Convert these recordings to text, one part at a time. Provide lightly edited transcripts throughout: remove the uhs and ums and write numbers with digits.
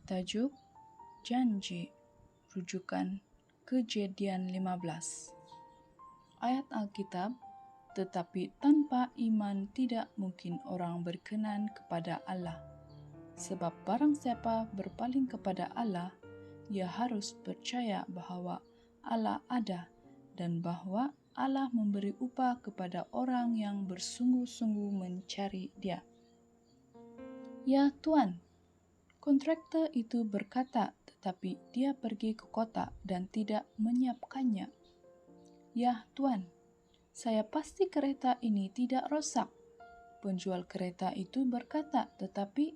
Tajuk Janji. Rujukan Kejadian 15. Ayat Alkitab, tetapi tanpa iman tidak mungkin orang berkenan kepada Allah. Sebab barang siapa berpaling kepada Allah, ia harus percaya bahwa Allah ada dan bahwa Allah memberi upah kepada orang yang bersungguh-sungguh mencari Dia. Ya Tuan, kontraktor itu berkata, tetapi dia pergi ke kota dan tidak menyiapkannya. Ya Tuan, saya pasti kereta ini tidak rosak. Penjual kereta itu berkata, tetapi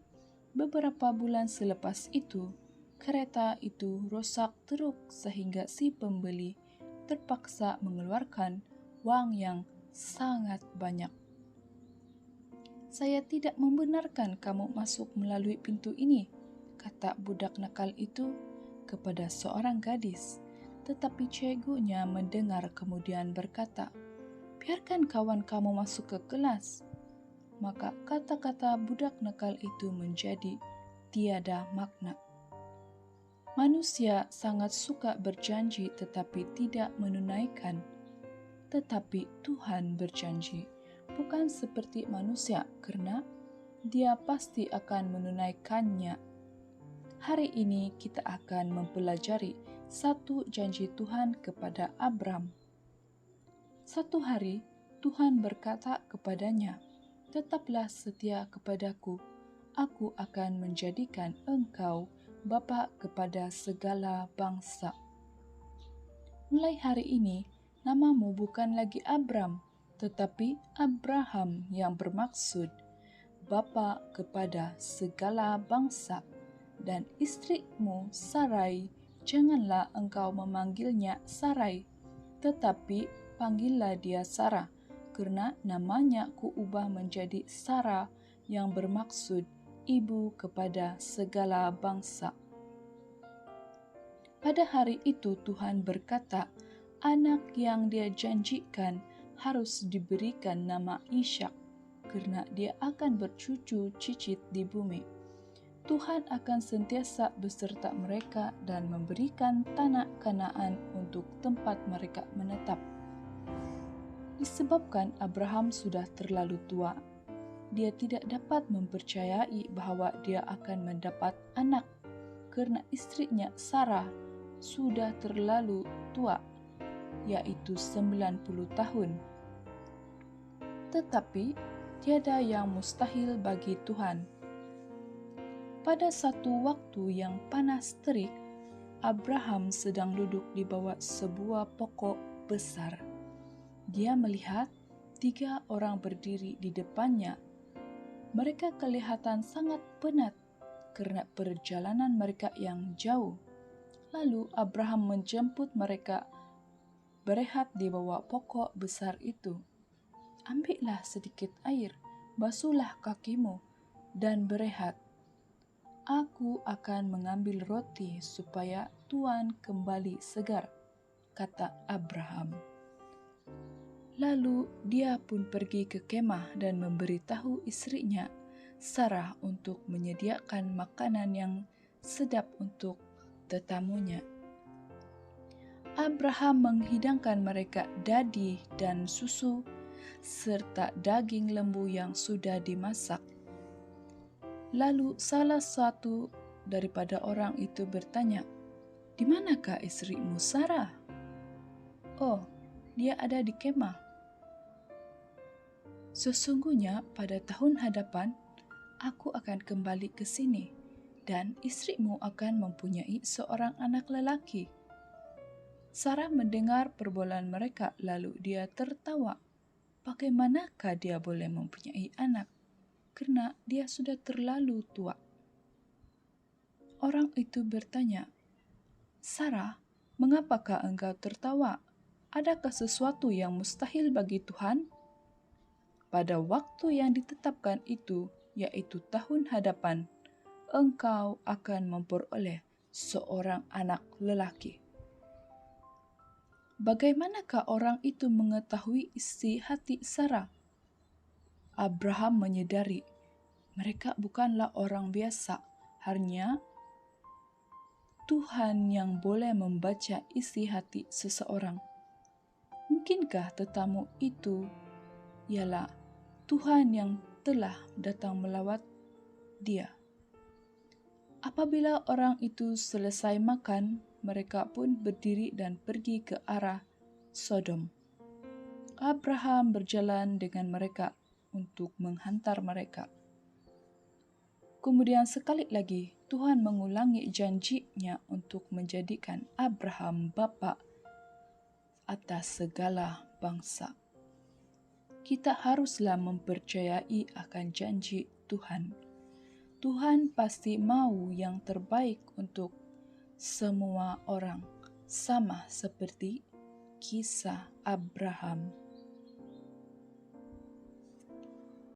beberapa bulan selepas itu, kereta itu rosak teruk sehingga si pembeli terpaksa mengeluarkan wang yang sangat banyak. Saya tidak membenarkan kamu masuk melalui pintu ini, kata budak nakal itu kepada seorang gadis. Tetapi cikgunya mendengar kemudian berkata, biarkan kawan kamu masuk ke kelas. Maka kata-kata budak nakal itu menjadi tiada makna. Manusia sangat suka berjanji tetapi tidak menunaikan. Tetapi Tuhan berjanji bukan seperti manusia karena Dia pasti akan menunaikannya. Hari ini kita akan mempelajari satu janji Tuhan kepada Abram. Satu hari Tuhan berkata kepadanya, tetaplah setia kepadaku, aku akan menjadikan engkau bapa kepada segala bangsa. Mulai hari ini, namamu bukan lagi Abram, tetapi Abraham yang bermaksud bapa kepada segala bangsa. Dan istrimu Sarai, janganlah engkau memanggilnya Sarai, tetapi panggillah dia Sarah, karena namanya kuubah menjadi Sarah yang bermaksud ibu kepada segala bangsa. Pada hari itu Tuhan berkata, anak yang Dia janjikan harus diberikan nama Ishak, karena dia akan bercucu cicit di bumi. Tuhan akan sentiasa beserta mereka dan memberikan tanah Kanaan untuk tempat mereka menetap. Disebabkan Abraham sudah terlalu tua, dia tidak dapat mempercayai bahwa dia akan mendapat anak, karena istrinya Sarah sudah terlalu tua, yaitu 90 tahun. Tetapi tiada yang mustahil bagi Tuhan. Pada satu waktu yang panas terik, Abraham sedang duduk di bawah sebuah pokok besar. Dia melihat 3 orang berdiri di depannya. Mereka kelihatan sangat penat karena perjalanan mereka yang jauh. Lalu Abraham menjemput mereka berehat di bawah pokok besar itu. Ambillah sedikit air, basuhlah kakimu, dan berehat. Aku akan mengambil roti supaya Tuhan kembali segar, kata Abraham. Lalu dia pun pergi ke kemah dan memberitahu istrinya, Sarah, untuk menyediakan makanan yang sedap untuk tetamunya. Abraham menghidangkan mereka dadi dan susu, serta daging lembu yang sudah dimasak. Lalu salah satu daripada orang itu bertanya, di manakah istrimu Sarah? Oh, dia ada di kemah. Sesungguhnya pada tahun hadapan, aku akan kembali ke sini, dan istrimu akan mempunyai seorang anak lelaki. Sarah mendengar perbualan mereka, lalu dia tertawa. Bagaimanakah dia boleh mempunyai anak? Karena dia sudah terlalu tua. Orang itu bertanya, Sarah, mengapakah engkau tertawa? Adakah sesuatu yang mustahil bagi Tuhan? Pada waktu yang ditetapkan itu, yaitu tahun hadapan, engkau akan memperoleh seorang anak lelaki. Bagaimanakah orang itu mengetahui isi hati Sarah? Abraham menyadari mereka bukanlah orang biasa, hanya Tuhan yang boleh membaca isi hati seseorang. Mungkinkah tetamu itu ialah Tuhan yang telah datang melawat dia? Apabila orang itu selesai makan, mereka pun berdiri dan pergi ke arah Sodom. Abraham berjalan dengan mereka untuk menghantar mereka. Kemudian sekali lagi, Tuhan mengulangi janji-Nya untuk menjadikan Abraham bapa atas segala bangsa. Kita haruslah mempercayai akan janji Tuhan. Tuhan pasti mau yang terbaik untuk semua orang, sama seperti kisah Abraham.